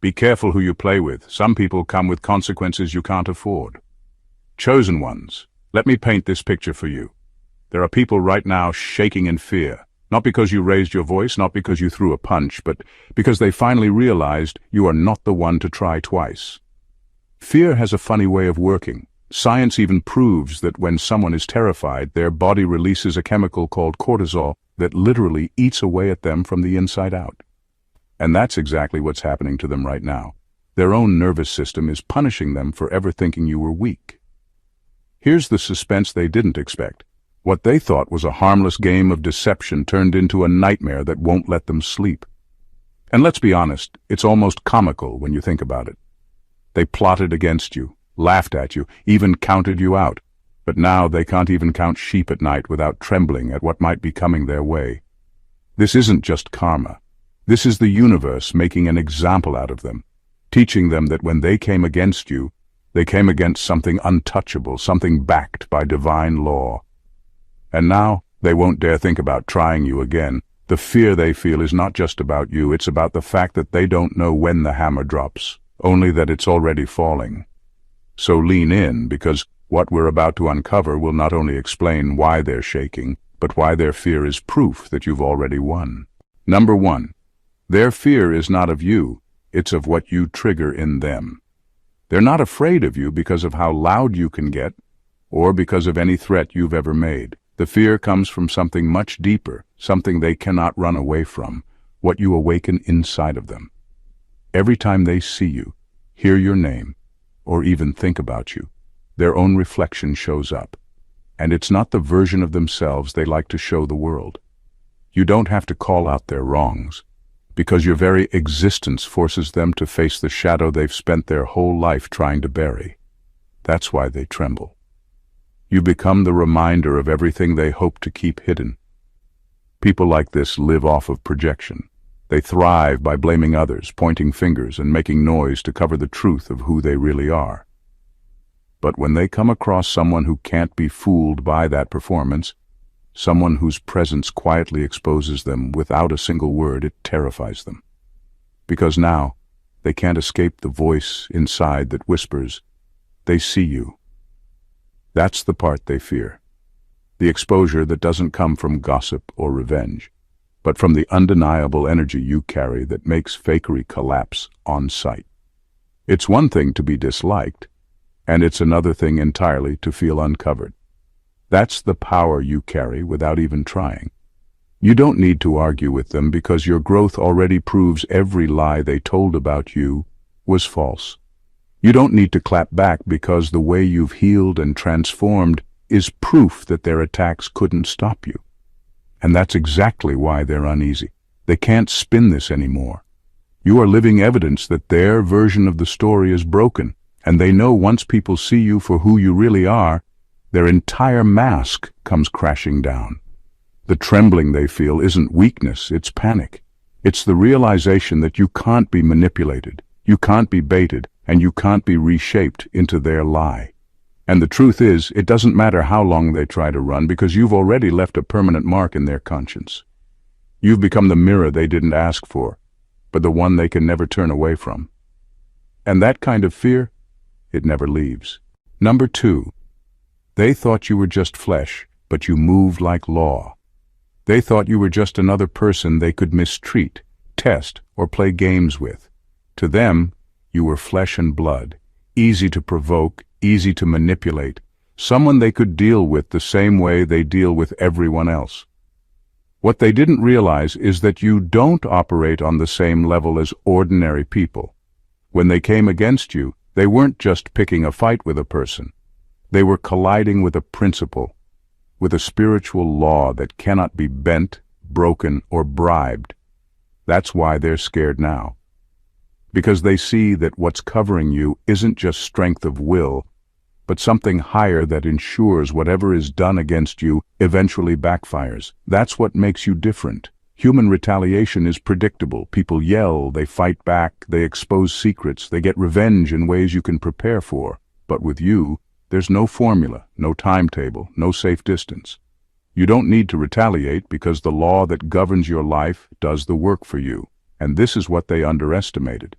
Be careful who you play with. Some people come with consequences you can't afford. Chosen ones, let me paint this picture for you. There are people right now shaking in fear, not because you raised your voice, not because you threw a punch, but because they finally realized you are not the one to try twice. Fear has a funny way of working. Science even proves that when someone is terrified, their body releases a chemical called cortisol that literally eats away at them from the inside out. And that's exactly what's happening to them right now. Their own nervous system is punishing them for ever thinking you were weak. Here's the suspense they didn't expect. What they thought was a harmless game of deception turned into a nightmare that won't let them sleep. And let's be honest, it's almost comical when you think about it. They plotted against you, laughed at you, even counted you out. But now they can't even count sheep at night without trembling at what might be coming their way. This isn't just karma. This is the universe making an example out of them, teaching them that when they came against you, they came against something untouchable, something backed by divine law. And now, they won't dare think about trying you again. The fear they feel is not just about you, it's about the fact that they don't know when the hammer drops, only that it's already falling. So lean in, because what we're about to uncover will not only explain why they're shaking, but why their fear is proof that you've already won. Number 1. Their fear is not of you, it's of what you trigger in them. They're not afraid of you because of how loud you can get, or because of any threat you've ever made. The fear comes from something much deeper, something they cannot run away from, what you awaken inside of them. Every time they see you, hear your name, or even think about you, their own reflection shows up. And it's not the version of themselves they like to show the world. You don't have to call out their wrongs, because your very existence forces them to face the shadow they've spent their whole life trying to bury. That's why they tremble. You become the reminder of everything they hope to keep hidden. People like this live off of projection. They thrive by blaming others, pointing fingers, and making noise to cover the truth of who they really are. But when they come across someone who can't be fooled by that performance, someone whose presence quietly exposes them without a single word, it terrifies them. Because now, they can't escape the voice inside that whispers, "They see you." That's the part they fear. The exposure that doesn't come from gossip or revenge, but from the undeniable energy you carry that makes fakery collapse on sight. It's one thing to be disliked, and it's another thing entirely to feel uncovered. That's the power you carry without even trying. You don't need to argue with them because your growth already proves every lie they told about you was false. You don't need to clap back because the way you've healed and transformed is proof that their attacks couldn't stop you. And that's exactly why they're uneasy. They can't spin this anymore. You are living evidence that their version of the story is broken, and they know once people see you for who you really are, their entire mask comes crashing down. The trembling they feel isn't weakness, it's panic. It's the realization that you can't be manipulated, you can't be baited, and you can't be reshaped into their lie. And the truth is, it doesn't matter how long they try to run because you've already left a permanent mark in their conscience. You've become the mirror they didn't ask for, but the one they can never turn away from. And that kind of fear, it never leaves. Number 2. They thought you were just flesh, but you moved like law. They thought you were just another person they could mistreat, test, or play games with. To them, you were flesh and blood, easy to provoke, easy to manipulate, someone they could deal with the same way they deal with everyone else. What they didn't realize is that you don't operate on the same level as ordinary people. When they came against you, they weren't just picking a fight with a person. They were colliding with a principle, with a spiritual law that cannot be bent, broken, or bribed. That's why they're scared now. Because they see that what's covering you isn't just strength of will, but something higher that ensures whatever is done against you eventually backfires. That's what makes you different. Human retaliation is predictable. People yell, they fight back, they expose secrets, they get revenge in ways you can prepare for. But with you, there's no formula, no timetable, no safe distance. You don't need to retaliate because the law that governs your life does the work for you. And this is what they underestimated.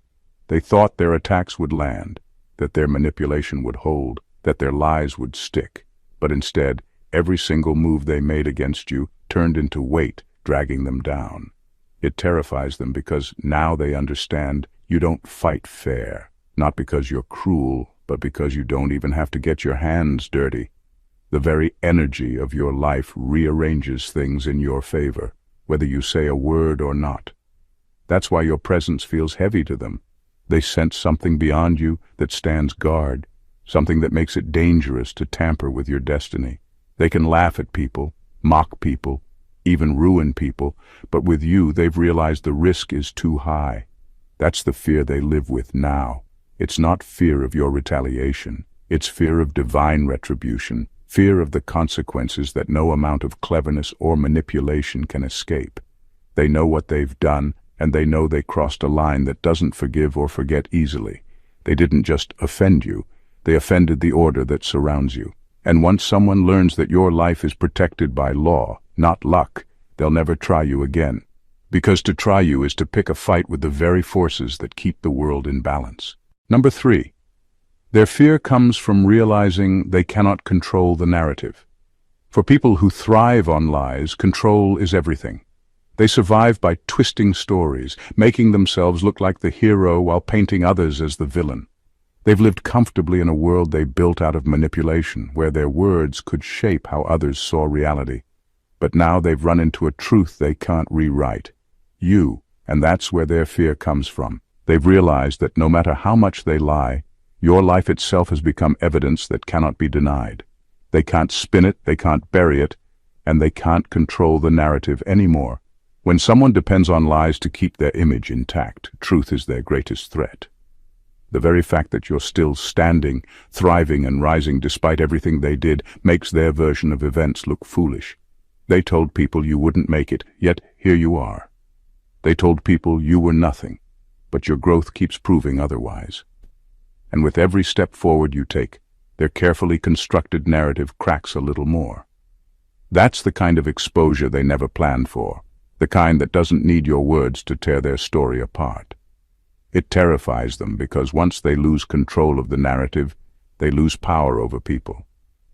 They thought their attacks would land, that their manipulation would hold, that their lies would stick. But instead, every single move they made against you turned into weight, dragging them down. It terrifies them because now they understand you don't fight fair, not because you're cruel, but because you don't even have to get your hands dirty. The very energy of your life rearranges things in your favor, whether you say a word or not. That's why your presence feels heavy to them. They sense something beyond you that stands guard, something that makes it dangerous to tamper with your destiny. They can laugh at people, mock people, even ruin people, but with you they've realized the risk is too high. That's the fear they live with now. It's not fear of your retaliation. It's fear of divine retribution, fear of the consequences that no amount of cleverness or manipulation can escape. They know what they've done, and they know they crossed a line that doesn't forgive or forget easily. They didn't just offend you, they offended the order that surrounds you. And once someone learns that your life is protected by law, not luck, they'll never try you again. Because to try you is to pick a fight with the very forces that keep the world in balance. Number 3. Their fear comes from realizing they cannot control the narrative. For people who thrive on lies, control is everything. They survive by twisting stories, making themselves look like the hero while painting others as the villain. They've lived comfortably in a world they built out of manipulation, where their words could shape how others saw reality. But now they've run into a truth they can't rewrite. You, and that's where their fear comes from. They've realized that no matter how much they lie, your life itself has become evidence that cannot be denied. They can't spin it, they can't bury it, and they can't control the narrative anymore. When someone depends on lies to keep their image intact, truth is their greatest threat. The very fact that you're still standing, thriving and rising despite everything they did makes their version of events look foolish. They told people you wouldn't make it, yet here you are. They told people you were nothing, but your growth keeps proving otherwise. And with every step forward you take, their carefully constructed narrative cracks a little more. That's the kind of exposure they never planned for, the kind that doesn't need your words to tear their story apart. It terrifies them because once they lose control of the narrative, they lose power over people.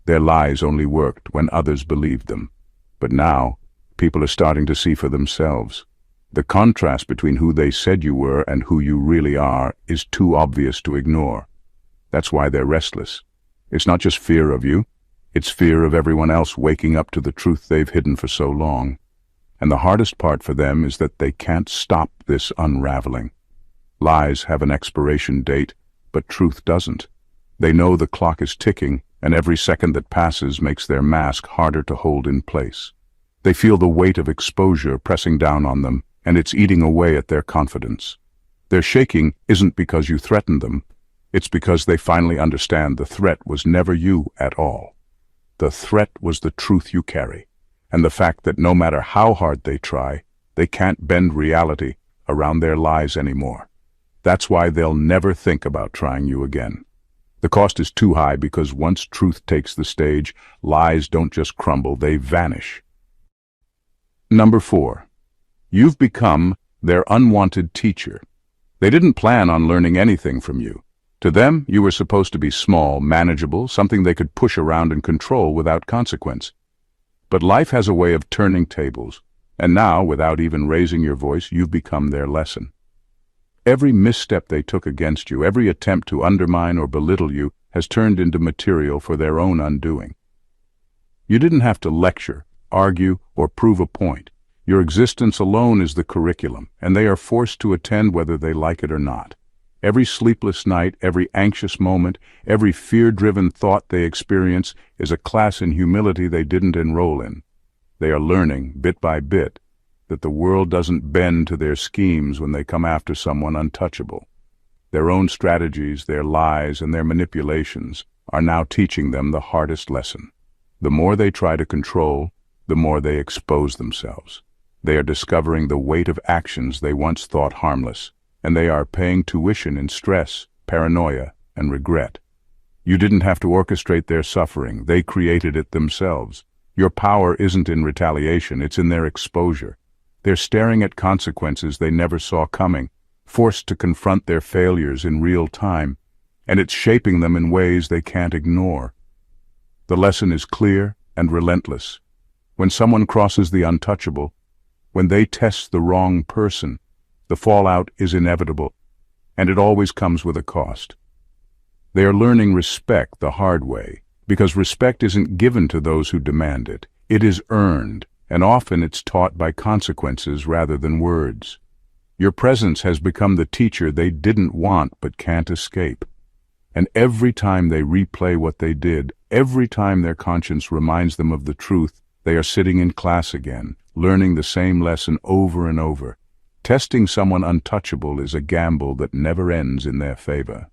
Their lies only worked when others believed them. But now, people are starting to see for themselves. The contrast between who they said you were and who you really are is too obvious to ignore. That's why they're restless. It's not just fear of you, it's fear of everyone else waking up to the truth they've hidden for so long. And the hardest part for them is that they can't stop this unraveling. Lies have an expiration date, but truth doesn't. They know the clock is ticking, and every second that passes makes their mask harder to hold in place. They feel the weight of exposure pressing down on them, and it's eating away at their confidence. Their shaking isn't because you threatened them. It's because they finally understand the threat was never you at all. The threat was the truth you carry, and the fact that no matter how hard they try, they can't bend reality around their lies anymore. That's why they'll never think about trying you again. The cost is too high because once truth takes the stage, lies don't just crumble, they vanish. Number 4. You've become their unwanted teacher. They didn't plan on learning anything from you. To them, you were supposed to be small, manageable, something they could push around and control without consequence. But life has a way of turning tables, and now, without even raising your voice, you've become their lesson. Every misstep they took against you, every attempt to undermine or belittle you, has turned into material for their own undoing. You didn't have to lecture, argue, or prove a point. Your existence alone is the curriculum, and they are forced to attend whether they like it or not. Every sleepless night, every anxious moment, every fear-driven thought they experience is a class in humility they didn't enroll in. They are learning, bit by bit, that the world doesn't bend to their schemes when they come after someone untouchable. Their own strategies, their lies, and their manipulations are now teaching them the hardest lesson. The more they try to control, the more they expose themselves. They are discovering the weight of actions they once thought harmless, and they are paying tuition in stress, paranoia, and regret. You didn't have to orchestrate their suffering, they created it themselves. Your power isn't in retaliation, it's in their exposure. They're staring at consequences they never saw coming, forced to confront their failures in real time, and it's shaping them in ways they can't ignore. The lesson is clear and relentless. When someone crosses the untouchable, when they test the wrong person, the fallout is inevitable, and it always comes with a cost. They are learning respect the hard way, because respect isn't given to those who demand it. It is earned, and often it's taught by consequences rather than words. Your presence has become the teacher they didn't want but can't escape. And every time they replay what they did, every time their conscience reminds them of the truth, they are sitting in class again, learning the same lesson over and over. Testing someone untouchable is a gamble that never ends in their favor.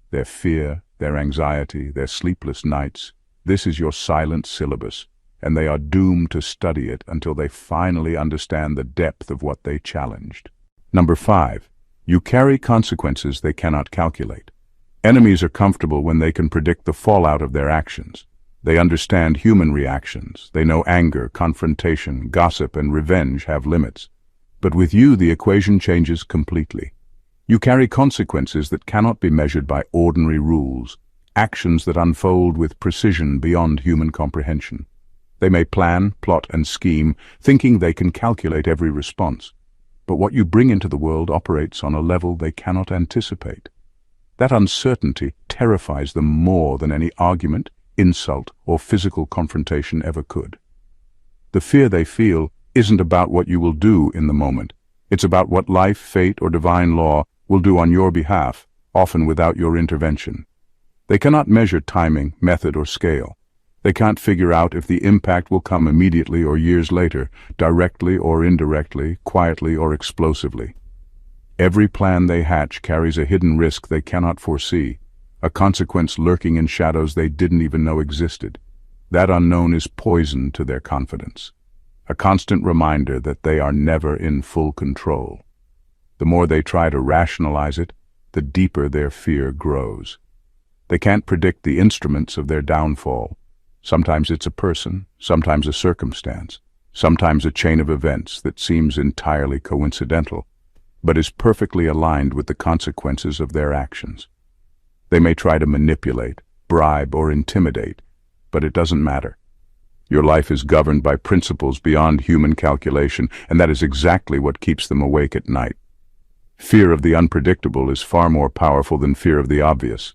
Their fear, their anxiety, their sleepless nights, this is your silent syllabus, and they are doomed to study it until they finally understand the depth of what they challenged. Number 5. You carry consequences they cannot calculate. Enemies are comfortable when they can predict the fallout of their actions. They understand human reactions. They know anger, confrontation, gossip, and revenge have limits. But with you, the equation changes completely. You carry consequences that cannot be measured by ordinary rules, actions that unfold with precision beyond human comprehension. They may plan, plot, and scheme, thinking they can calculate every response. But what you bring into the world operates on a level they cannot anticipate. That uncertainty terrifies them more than any argument, insult, or physical confrontation ever could. The fear they feel isn't about what you will do in the moment. It's about what life, fate, or divine law will do on your behalf, often without your intervention. They cannot measure timing, method, or scale. They can't figure out if the impact will come immediately or years later, directly or indirectly, quietly or explosively. Every plan they hatch carries a hidden risk they cannot foresee, a consequence lurking in shadows they didn't even know existed. That unknown is poison to their confidence, a constant reminder that they are never in full control. The more they try to rationalize it, the deeper their fear grows. They can't predict the instruments of their downfall. Sometimes it's a person, sometimes a circumstance, sometimes a chain of events that seems entirely coincidental, but is perfectly aligned with the consequences of their actions. They may try to manipulate, bribe, or intimidate, but it doesn't matter. Your life is governed by principles beyond human calculation, and that is exactly what keeps them awake at night. Fear of the unpredictable is far more powerful than fear of the obvious.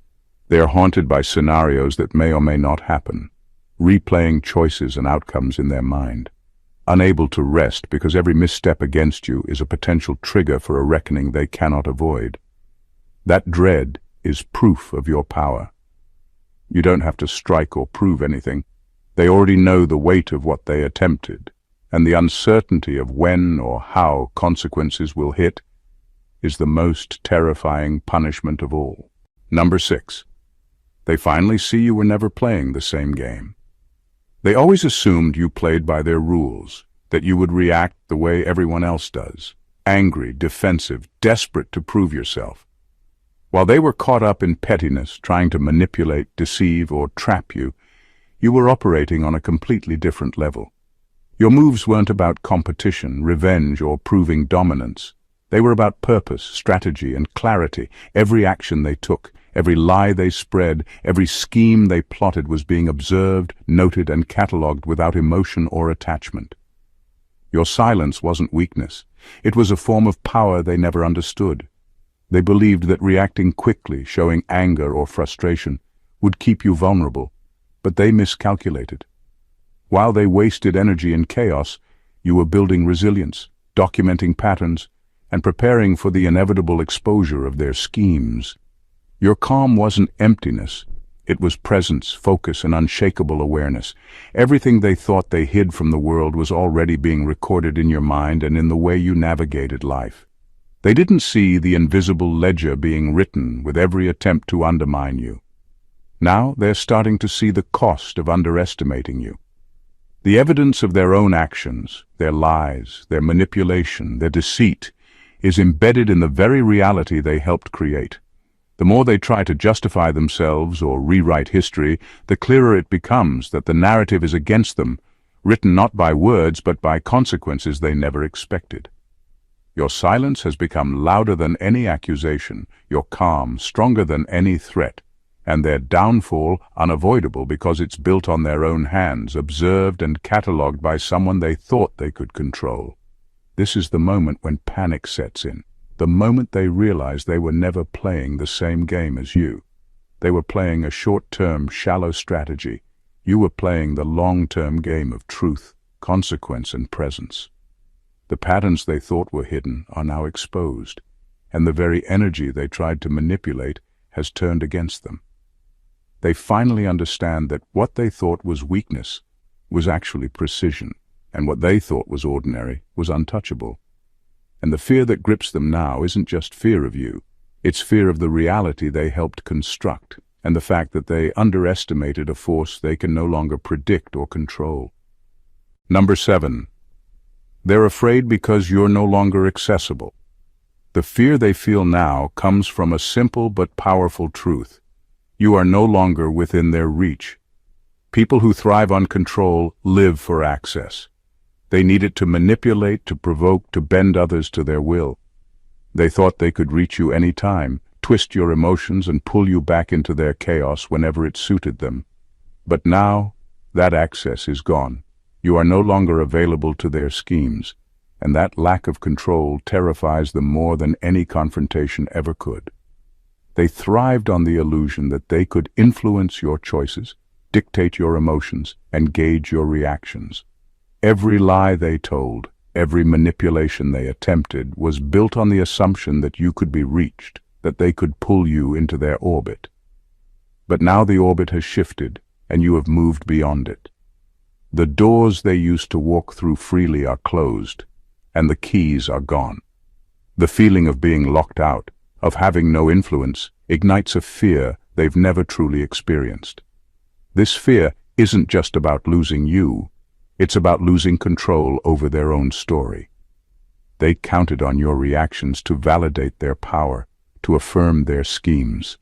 They are haunted by scenarios that may or may not happen, replaying choices and outcomes in their mind, unable to rest because every misstep against you is a potential trigger for a reckoning they cannot avoid. That dread is proof of your power. You don't have to strike or prove anything. They already know the weight of what they attempted, and the uncertainty of when or how consequences will hit is the most terrifying punishment of all. Number 6. They finally see you were never playing the same game. They always assumed you played by their rules, that you would react the way everyone else does, angry, defensive, desperate to prove yourself. While they were caught up in pettiness, trying to manipulate, deceive, or trap you, you were operating on a completely different level. Your moves weren't about competition, revenge, or proving dominance. They were about purpose, strategy, and clarity. Every action they took, every lie they spread, every scheme they plotted was being observed, noted, and catalogued without emotion or attachment. Your silence wasn't weakness. It was a form of power they never understood. They believed that reacting quickly, showing anger or frustration, would keep you vulnerable, but they miscalculated. While they wasted energy in chaos, you were building resilience, documenting patterns, and preparing for the inevitable exposure of their schemes. Your calm wasn't emptiness. It was presence, focus, and unshakable awareness. Everything they thought they hid from the world was already being recorded in your mind and in the way you navigated life. They didn't see the invisible ledger being written with every attempt to undermine you. Now they're starting to see the cost of underestimating you. The evidence of their own actions, their lies, their manipulation, their deceit, is embedded in the very reality they helped create. The more they try to justify themselves or rewrite history, the clearer it becomes that the narrative is against them, written not by words but by consequences they never expected. Your silence has become louder than any accusation, your calm stronger than any threat, and their downfall unavoidable because it's built on their own hands, observed and catalogued by someone they thought they could control. This is the moment when panic sets in, the moment they realize they were never playing the same game as you. They were playing a short-term, shallow strategy. You were playing the long-term game of truth, consequence, and presence. The patterns they thought were hidden are now exposed, and the very energy they tried to manipulate has turned against them. They finally understand that what they thought was weakness was actually precision, and what they thought was ordinary was untouchable. And the fear that grips them now isn't just fear of you, it's fear of the reality they helped construct, and the fact that they underestimated a force they can no longer predict or control. Number 7. They're afraid because you're no longer accessible. The fear they feel now comes from a simple but powerful truth. You are no longer within their reach. People who thrive on control live for access. They need it to manipulate, to provoke, to bend others to their will. They thought they could reach you any time, twist your emotions and pull you back into their chaos whenever it suited them. But now, that access is gone. You are no longer available to their schemes, and that lack of control terrifies them more than any confrontation ever could. They thrived on the illusion that they could influence your choices, dictate your emotions, and gauge your reactions. Every lie they told, every manipulation they attempted was built on the assumption that you could be reached, that they could pull you into their orbit. But now the orbit has shifted, and you have moved beyond it. The doors they used to walk through freely are closed, and the keys are gone. The feeling of being locked out, of having no influence, ignites a fear they've never truly experienced. This fear isn't just about losing you, it's about losing control over their own story. They counted on your reactions to validate their power, to affirm their schemes.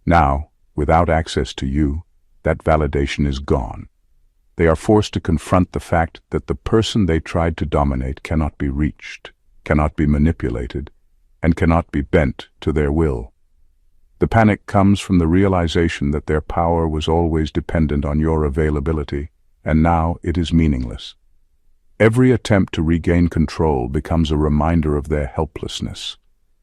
Now, without access to you, that validation is gone. They are forced to confront the fact that the person they tried to dominate cannot be reached, cannot be manipulated, and cannot be bent to their will. The panic comes from the realization that their power was always dependent on your availability, and now it is meaningless. Every attempt to regain control becomes a reminder of their helplessness.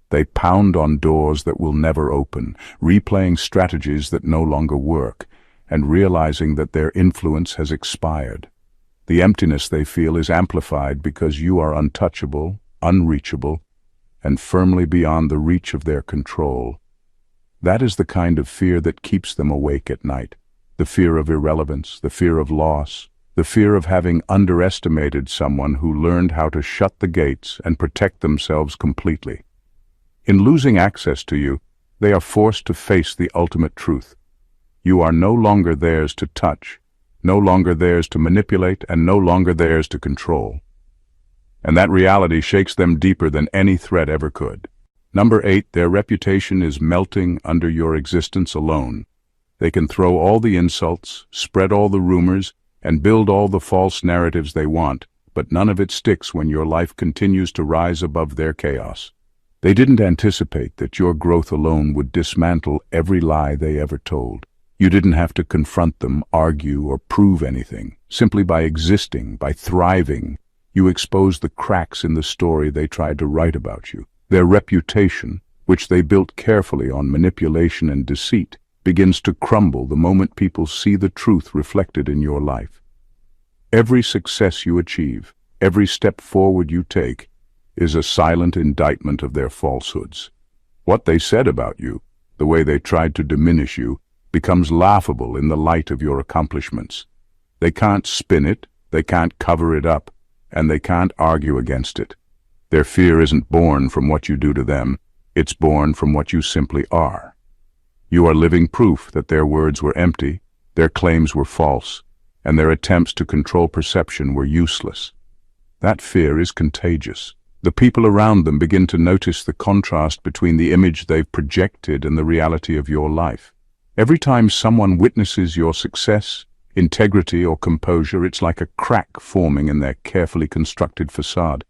They pound on doors that will never open, replaying strategies that no longer work, and realizing that their influence has expired. The emptiness they feel is amplified because you are untouchable, unreachable, and firmly beyond the reach of their control. That is the kind of fear that keeps them awake at night. The fear of irrelevance, the fear of loss, the fear of having underestimated someone who learned how to shut the gates and protect themselves completely. In losing access to you, they are forced to face the ultimate truth. You are no longer theirs to touch, no longer theirs to manipulate, and no longer theirs to control. And that reality shakes them deeper than any threat ever could. Number 8, their reputation is melting under your existence alone. They can throw all the insults, spread all the rumors, and build all the false narratives they want, but none of it sticks when your life continues to rise above their chaos. They didn't anticipate that your growth alone would dismantle every lie they ever told. You didn't have to confront them, argue, or prove anything. Simply by existing, by thriving, you exposed the cracks in the story they tried to write about you. Their reputation, which they built carefully on manipulation and deceit, begins to crumble the moment people see the truth reflected in your life. Every success you achieve, every step forward you take, is a silent indictment of their falsehoods. What they said about you, the way they tried to diminish you, becomes laughable in the light of your accomplishments. They can't spin it, they can't cover it up, and they can't argue against it. Their fear isn't born from what you do to them, it's born from what you simply are. You are living proof that their words were empty, their claims were false, and their attempts to control perception were useless. That fear is contagious. The people around them begin to notice the contrast between the image they've projected and the reality of your life. Every time someone witnesses your success, integrity, or composure, it's like a crack forming in their carefully constructed facade.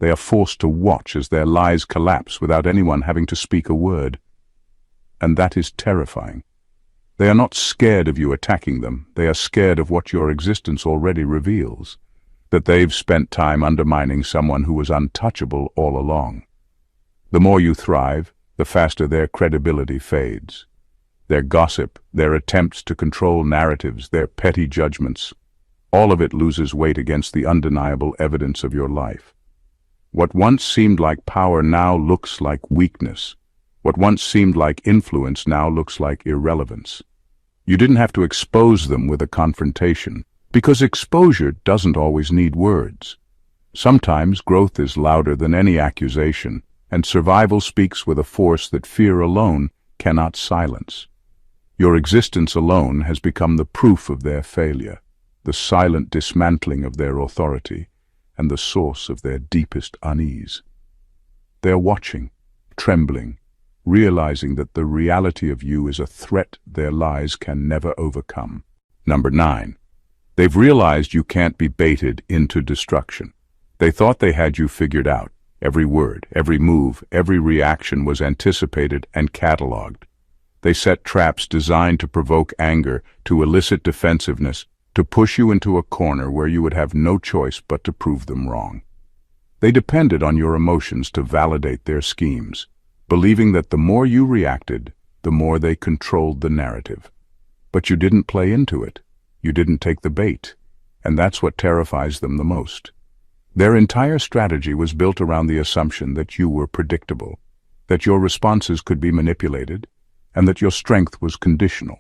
They are forced to watch as their lies collapse without anyone having to speak a word. And that is terrifying. They are not scared of you attacking them. They are scared of what your existence already reveals. That they've spent time undermining someone who was untouchable all along. The more you thrive, the faster their credibility fades. Their gossip, their attempts to control narratives, their petty judgments, all of it loses weight against the undeniable evidence of your life. What once seemed like power now looks like weakness. What once seemed like influence now looks like irrelevance. You didn't have to expose them with a confrontation, because exposure doesn't always need words. Sometimes growth is louder than any accusation, and survival speaks with a force that fear alone cannot silence. Your existence alone has become the proof of their failure, the silent dismantling of their authority, and the source of their deepest unease. They are watching, trembling, realizing that the reality of you is a threat their lies can never overcome. Number 9. They've realized you can't be baited into destruction. They thought they had you figured out. Every word, every move, every reaction was anticipated and catalogued. They set traps designed to provoke anger, to elicit defensiveness, to push you into a corner where you would have no choice but to prove them wrong. They depended on your emotions to validate their schemes, believing that the more you reacted, the more they controlled the narrative. But you didn't play into it. You didn't take the bait, and that's what terrifies them the most. Their entire strategy was built around the assumption that you were predictable, that your responses could be manipulated, and that your strength was conditional.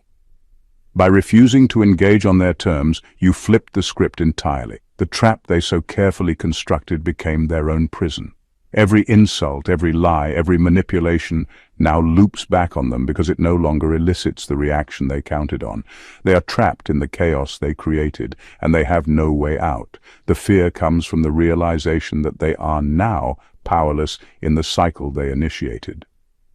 By refusing to engage on their terms, you flipped the script entirely. The trap they so carefully constructed became their own prison. Every insult, every lie, every manipulation now loops back on them because it no longer elicits the reaction they counted on. They are trapped in the chaos they created, and they have no way out. The fear comes from the realization that they are now powerless in the cycle they initiated.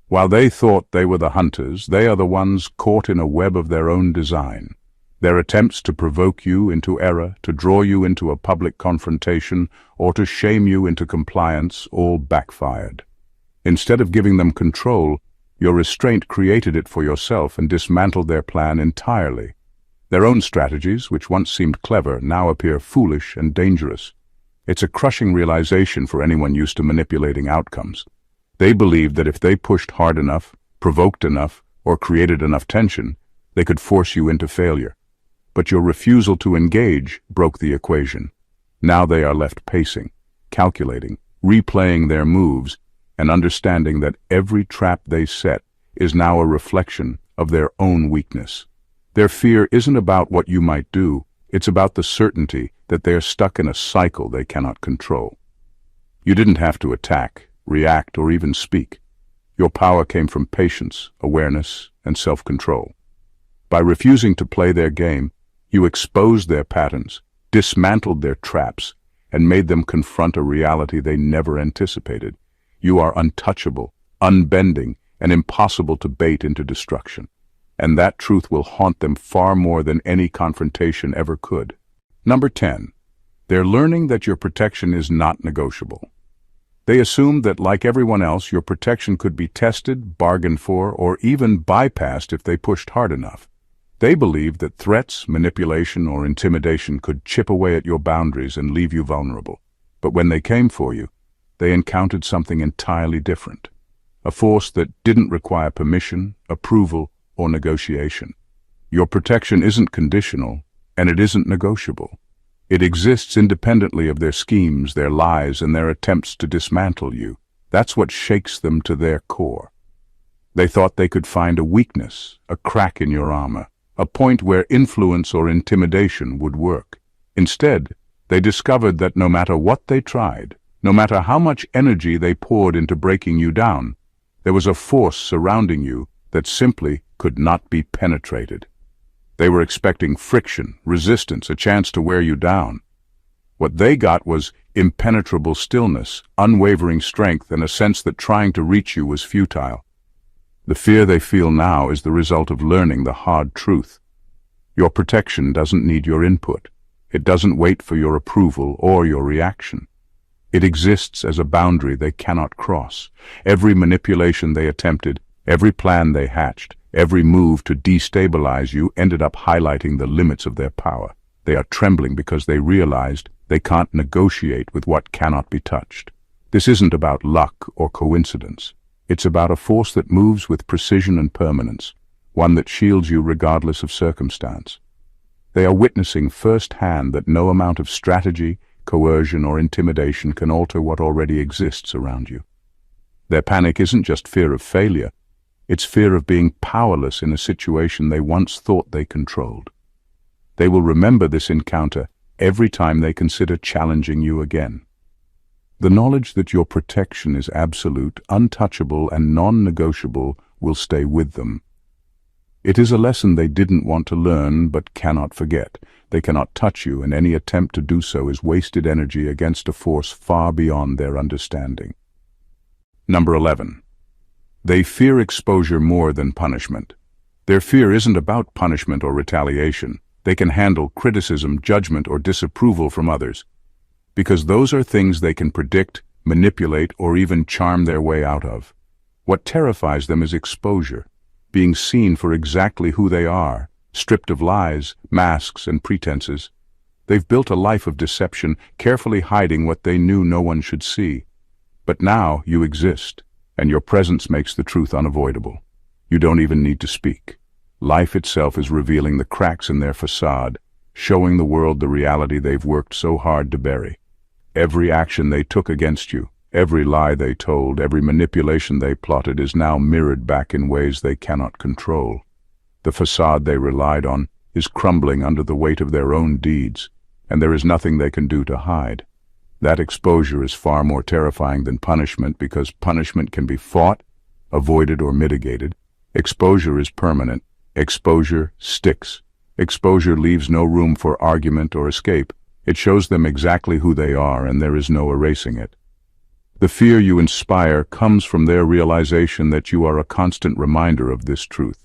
While they thought they were the hunters, they are the ones caught in a web of their own design. Their attempts to provoke you into error, to draw you into a public confrontation, or to shame you into compliance, all backfired. Instead of giving them control, your restraint created it for yourself and dismantled their plan entirely. Their own strategies, which once seemed clever, now appear foolish and dangerous. It's a crushing realization for anyone used to manipulating outcomes. They believed that if they pushed hard enough, provoked enough, or created enough tension, they could force you into failure. But your refusal to engage broke the equation. Now they are left pacing, calculating, replaying their moves, and understanding that every trap they set is now a reflection of their own weakness. Their fear isn't about what you might do, it's about the certainty that they are stuck in a cycle they cannot control. You didn't have to attack, react, or even speak. Your power came from patience, awareness, and self-control. By refusing to play their game, you exposed their patterns, dismantled their traps, and made them confront a reality they never anticipated. You are untouchable, unbending, and impossible to bait into destruction. And that truth will haunt them far more than any confrontation ever could. Number 10. They're learning that your protection is not negotiable. They assumed that, like everyone else, your protection could be tested, bargained for, or even bypassed if they pushed hard enough. They believed that threats, manipulation, or intimidation could chip away at your boundaries and leave you vulnerable. But when they came for you, they encountered something entirely different. A force that didn't require permission, approval, or negotiation. Your protection isn't conditional, and it isn't negotiable. It exists independently of their schemes, their lies, and their attempts to dismantle you. That's what shakes them to their core. They thought they could find a weakness, a crack in your armor, a point where influence or intimidation would work. Instead, they discovered that no matter what they tried, no matter how much energy they poured into breaking you down, there was a force surrounding you that simply could not be penetrated. They were expecting friction, resistance, a chance to wear you down. What they got was impenetrable stillness, unwavering strength, and a sense that trying to reach you was futile. The fear they feel now is the result of learning the hard truth. Your protection doesn't need your input. It doesn't wait for your approval or your reaction. It exists as a boundary they cannot cross. Every manipulation they attempted, every plan they hatched, every move to destabilize you ended up highlighting the limits of their power. They are trembling because they realized they can't negotiate with what cannot be touched. This isn't about luck or coincidence. It's about a force that moves with precision and permanence, one that shields you regardless of circumstance. They are witnessing firsthand that no amount of strategy, coercion, or intimidation can alter what already exists around you. Their panic isn't just fear of failure, it's fear of being powerless in a situation they once thought they controlled. They will remember this encounter every time they consider challenging you again. The knowledge that your protection is absolute, untouchable, and non-negotiable will stay with them. It is a lesson they didn't want to learn but cannot forget. They cannot touch you, and any attempt to do so is wasted energy against a force far beyond their understanding. Number 11. They fear exposure more than punishment. Their fear isn't about punishment or retaliation. They can handle criticism, judgment, or disapproval from others, because those are things they can predict, manipulate, or even charm their way out of. What terrifies them is exposure, being seen for exactly who they are, stripped of lies, masks, and pretenses. They've built a life of deception, carefully hiding what they knew no one should see. But now you exist, and your presence makes the truth unavoidable. You don't even need to speak. Life itself is revealing the cracks in their facade, showing the world the reality they've worked so hard to bury. Every action they took against you, every lie they told, every manipulation they plotted is now mirrored back in ways they cannot control. The facade they relied on is crumbling under the weight of their own deeds, and there is nothing they can do to hide. That exposure is far more terrifying than punishment, because punishment can be fought, avoided, or mitigated. Exposure is permanent. Exposure sticks. Exposure leaves no room for argument or escape. It shows them exactly who they are, and there is no erasing it. The fear you inspire comes from their realization that you are a constant reminder of this truth.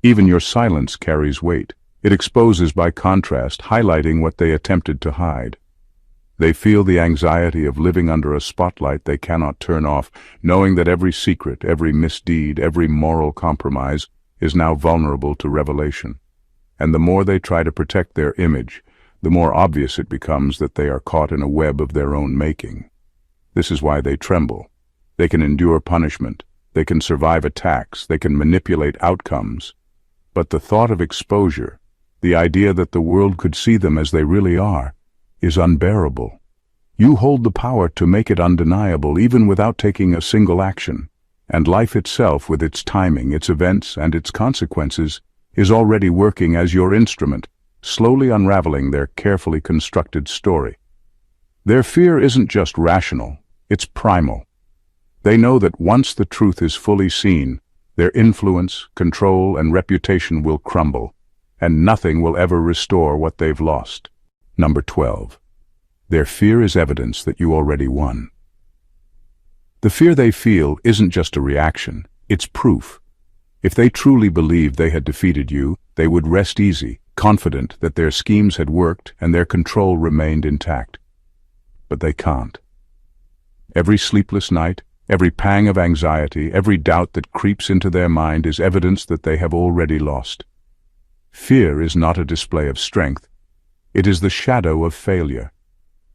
Even your silence carries weight. It exposes by contrast, highlighting what they attempted to hide. They feel the anxiety of living under a spotlight they cannot turn off, knowing that every secret, every misdeed, every moral compromise is now vulnerable to revelation. And the more they try to protect their image, the more obvious it becomes that they are caught in a web of their own making. This is why they tremble. They can endure punishment, they can survive attacks, they can manipulate outcomes. But the thought of exposure, the idea that the world could see them as they really are, is unbearable. You hold the power to make it undeniable even without taking a single action, and life itself, with its timing, its events, and its consequences, is already working as your instrument, slowly unraveling their carefully constructed story. Their fear isn't just rational, it's primal. They know that once the truth is fully seen, their influence, control, and reputation will crumble, and nothing will ever restore what they've lost. Number 12. Their fear is evidence that you already won. The fear they feel isn't just a reaction, it's proof. If they truly believed they had defeated you, they would rest easy, confident that their schemes had worked and their control remained intact. But they can't. Every sleepless night, every pang of anxiety, every doubt that creeps into their mind is evidence that they have already lost. Fear is not a display of strength. It is the shadow of failure.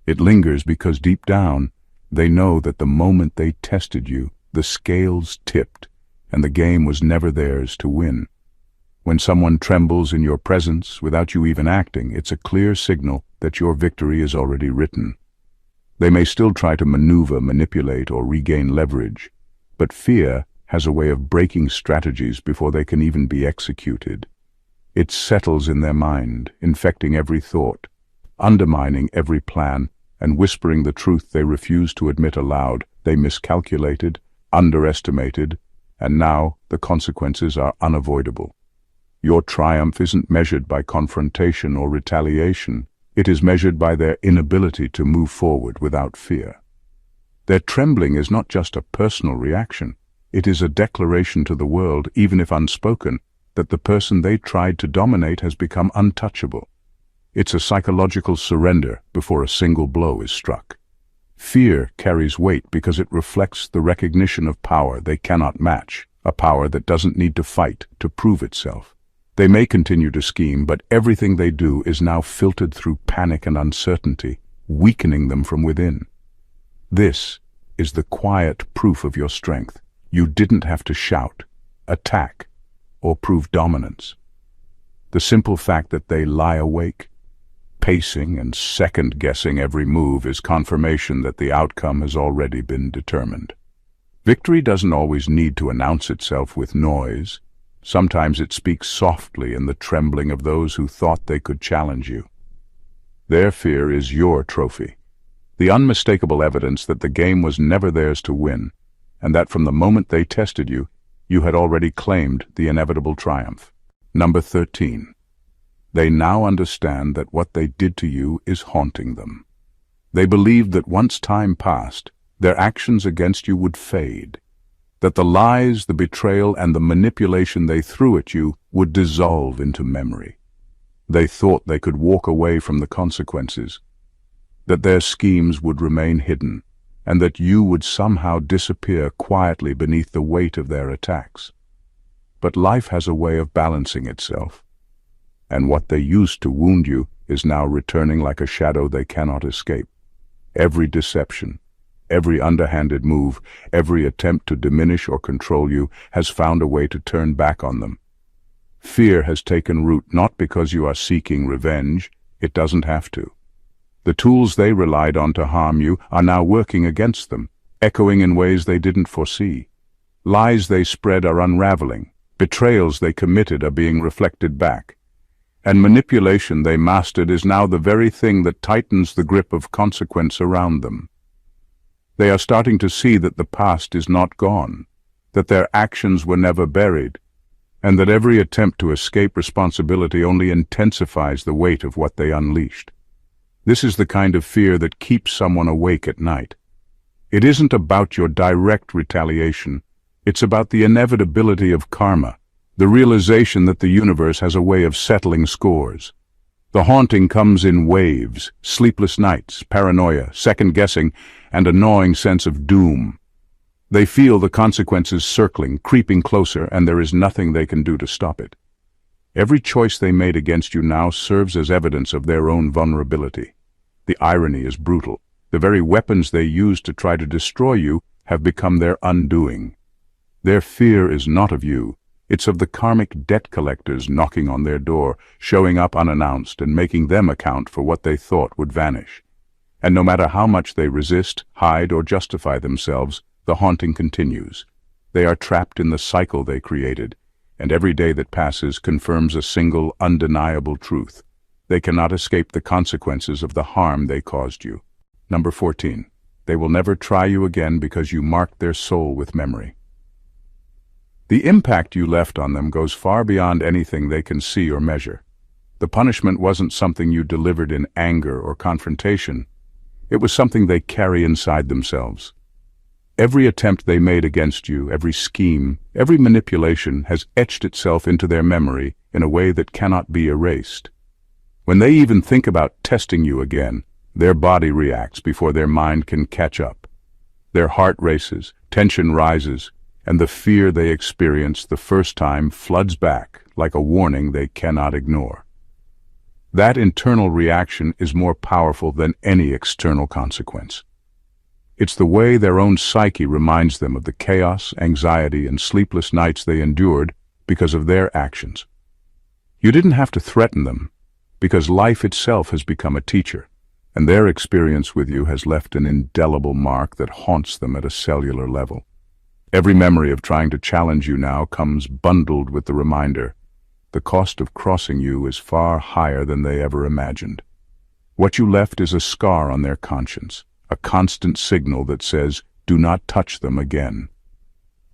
It lingers because deep down, they know that the moment they tested you, the scales tipped, and the game was never theirs to win. When someone trembles in your presence without you even acting, it's a clear signal that your victory is already written. They may still try to maneuver, manipulate, or regain leverage, but fear has a way of breaking strategies before they can even be executed. It settles in their mind, infecting every thought, undermining every plan, and whispering the truth they refuse to admit aloud. They miscalculated, underestimated, and now the consequences are unavoidable. Your triumph isn't measured by confrontation or retaliation. It is measured by their inability to move forward without fear. Their trembling is not just a personal reaction. It is a declaration to the world, even if unspoken, that the person they tried to dominate has become untouchable. It's a psychological surrender before a single blow is struck. Fear carries weight because it reflects the recognition of power they cannot match, a power that doesn't need to fight to prove itself. They may continue to scheme, but everything they do is now filtered through panic and uncertainty, weakening them from within. This is the quiet proof of your strength. You didn't have to shout, attack, or prove dominance. The simple fact that they lie awake, pacing and second-guessing every move is confirmation that the outcome has already been determined. Victory doesn't always need to announce itself with noise. Sometimes it speaks softly in the trembling of those who thought they could challenge you. Their fear is your trophy, the unmistakable evidence that the game was never theirs to win, and that from the moment they tested you, you had already claimed the inevitable triumph. Number 13. They now understand that what they did to you is haunting them. They believed that once time passed, their actions against you would fade, that the lies, the betrayal, and the manipulation they threw at you would dissolve into memory. They thought they could walk away from the consequences, that their schemes would remain hidden, and that you would somehow disappear quietly beneath the weight of their attacks. But life has a way of balancing itself, and what they used to wound you is now returning like a shadow they cannot escape. Every deception, every underhanded move, every attempt to diminish or control you has found a way to turn back on them. Fear has taken root not because you are seeking revenge, it doesn't have to. The tools they relied on to harm you are now working against them, echoing in ways they didn't foresee. Lies they spread are unraveling, betrayals they committed are being reflected back, and manipulation they mastered is now the very thing that tightens the grip of consequence around them. They are starting to see that the past is not gone, that their actions were never buried, and that every attempt to escape responsibility only intensifies the weight of what they unleashed. This is the kind of fear that keeps someone awake at night. It isn't about your direct retaliation, it's about the inevitability of karma, the realization that the universe has a way of settling scores. The haunting comes in waves, sleepless nights, paranoia, second-guessing, and a gnawing sense of doom. They feel the consequences circling, creeping closer, and there is nothing they can do to stop it. Every choice they made against you now serves as evidence of their own vulnerability. The irony is brutal. The very weapons they used to try to destroy you have become their undoing. Their fear is not of you. It's of the karmic debt collectors knocking on their door, showing up unannounced and making them account for what they thought would vanish. And no matter how much they resist, hide, or justify themselves, the haunting continues. They are trapped in the cycle they created, and every day that passes confirms a single, undeniable truth. They cannot escape the consequences of the harm they caused you. Number 14. They will never try you again because you marked their soul with memory. The impact you left on them goes far beyond anything they can see or measure. The punishment wasn't something you delivered in anger or confrontation. It was something they carry inside themselves. Every attempt they made against you, every scheme, every manipulation has etched itself into their memory in a way that cannot be erased. When they even think about testing you again, their body reacts before their mind can catch up. Their heart races, tension rises, and the fear they experienced the first time floods back like a warning they cannot ignore. That internal reaction is more powerful than any external consequence. It's the way their own psyche reminds them of the chaos, anxiety, and sleepless nights they endured because of their actions. You didn't have to threaten them, because life itself has become a teacher, and their experience with you has left an indelible mark that haunts them at a cellular level. Every memory of trying to challenge you now comes bundled with the reminder, the cost of crossing you is far higher than they ever imagined. What you left is a scar on their conscience, a constant signal that says, do not touch them again.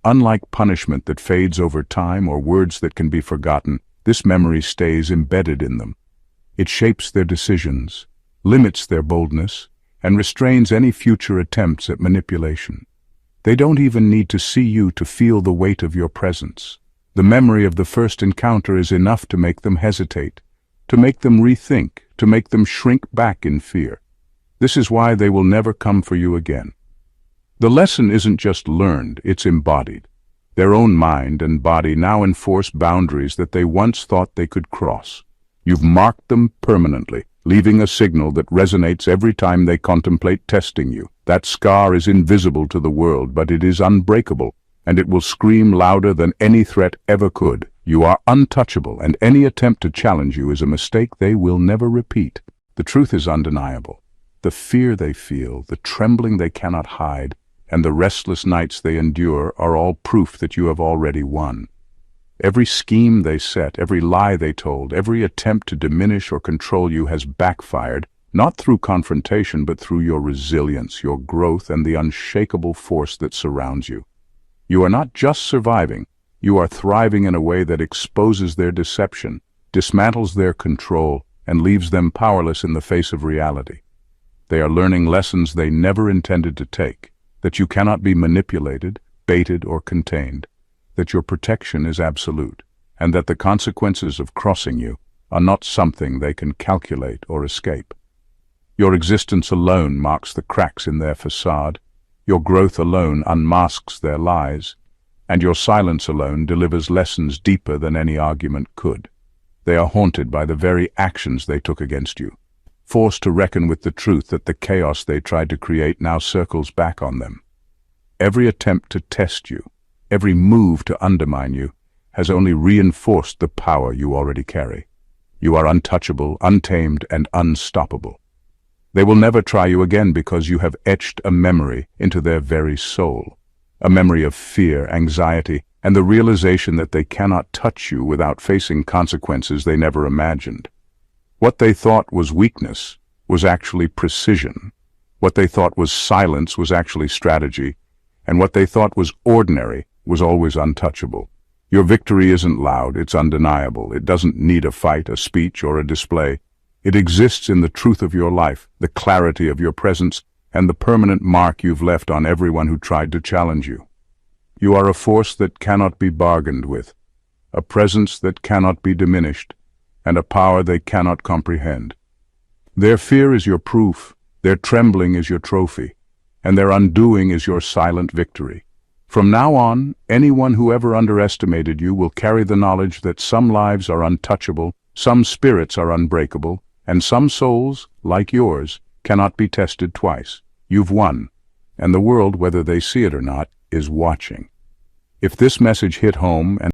Unlike punishment that fades over time or words that can be forgotten, this memory stays embedded in them. It shapes their decisions, limits their boldness, and restrains any future attempts at manipulation. They don't even need to see you to feel the weight of your presence. The memory of the first encounter is enough to make them hesitate, to make them rethink, to make them shrink back in fear. This is why they will never come for you again. The lesson isn't just learned, it's embodied. Their own mind and body now enforce boundaries that they once thought they could cross. You've marked them permanently, leaving a signal that resonates every time they contemplate testing you. That scar is invisible to the world, but it is unbreakable, and it will scream louder than any threat ever could. You are untouchable, and any attempt to challenge you is a mistake they will never repeat. The truth is undeniable. The fear they feel, the trembling they cannot hide, and the restless nights they endure are all proof that you have already won. Every scheme they set, every lie they told, every attempt to diminish or control you has backfired, not through confrontation but through your resilience, your growth, and the unshakable force that surrounds you. You are not just surviving, you are thriving in a way that exposes their deception, dismantles their control, and leaves them powerless in the face of reality. They are learning lessons they never intended to take, that you cannot be manipulated, baited, or contained, that your protection is absolute, and that the consequences of crossing you are not something they can calculate or escape. Your existence alone marks the cracks in their facade, your growth alone unmasks their lies, and your silence alone delivers lessons deeper than any argument could. They are haunted by the very actions they took against you, forced to reckon with the truth that the chaos they tried to create now circles back on them. Every attempt to test you, every move to undermine you, has only reinforced the power you already carry. You are untouchable, untamed, and unstoppable. They will never try you again because you have etched a memory into their very soul, a memory of fear, anxiety, and the realization that they cannot touch you without facing consequences they never imagined. What they thought was weakness was actually precision. What they thought was silence was actually strategy. And what they thought was ordinary was always untouchable. Your victory isn't loud, it's undeniable. It doesn't need a fight, a speech, or a display. It exists in the truth of your life, the clarity of your presence, and the permanent mark you've left on everyone who tried to challenge you. You are a force that cannot be bargained with, a presence that cannot be diminished, and a power they cannot comprehend. Their fear is your proof, their trembling is your trophy, and their undoing is your silent victory. From now on, anyone who ever underestimated you will carry the knowledge that some lives are untouchable, some spirits are unbreakable, and some souls, like yours, cannot be tested twice. You've won, and the world, whether they see it or not, is watching. If this message hit home and